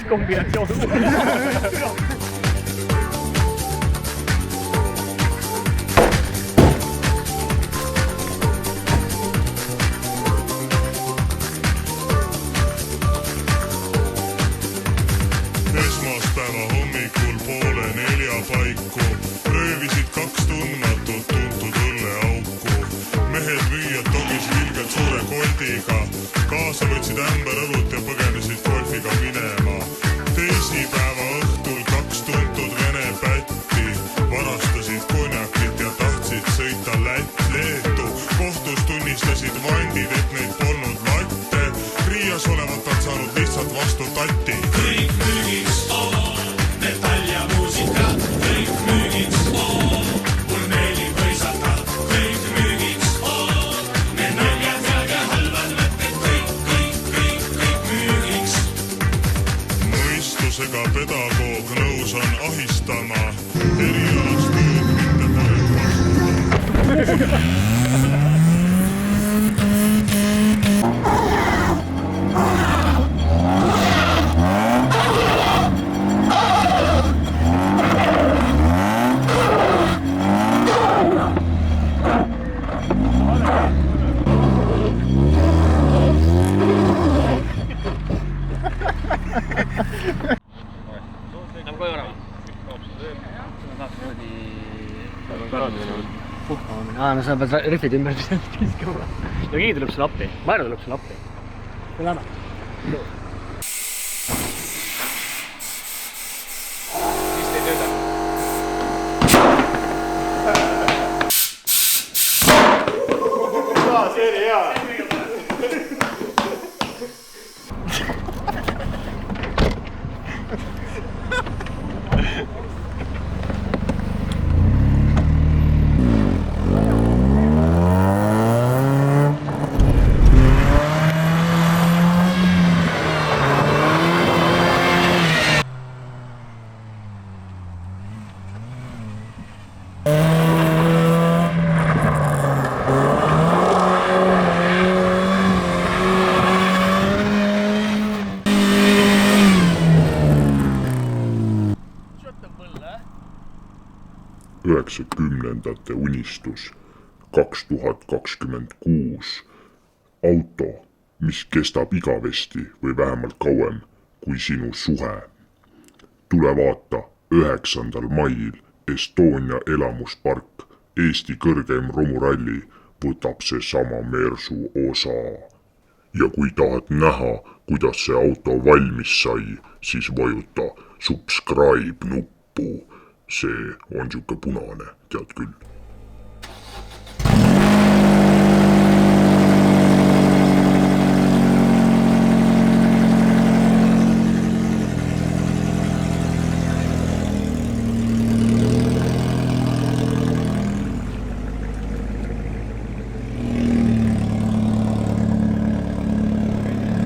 kombinatsioon. Esmaspäeva hommikul 3:30 paiku röövisid 2 tundmatut tuntud õlleauku. Mehed müüjad togis vilgelt suure koldiga, kaasa võtsid ämber õlut ja põgenesid golfiga minema. Teisipäeva õhtul 2 tuntud vene pätti varastasid konjakit ja tahtsid sõita Leetu. Kohtus tunnistasid vandid, et neid polnud latte. Riias olevat nad saanud lihtsalt vastu tatti. Kõik müügiks, metall ja muusika. Kõik müügiks, mul meeldib võisata. Kõik müügiks, need naljad ja halvad mõtted. Kõik müügiks. Mõistusega pedagoog nõus on ahistama. Erialast tööd mitte parem vastuta. Lähme koju ära või? No sa pead rihvid ümber viskama. Ja keegi tuleb sulle appi. Maero tuleb sulle appi. Tule anna. Vist ei tööda. See oli hea. Üheksakümnendate unistus 2026. Auto, mis kestab igavesti või vähemalt kauem kui sinu suhe. Tule vaata 9. mail Estonia elamuspark, Eesti kõrgeim romuralli, võtab see sama Mersu osa. Ja kui tahad näha, kuidas see auto valmis sai, siis vajuta subscribe nuppu. See on siuke punane, tead küll.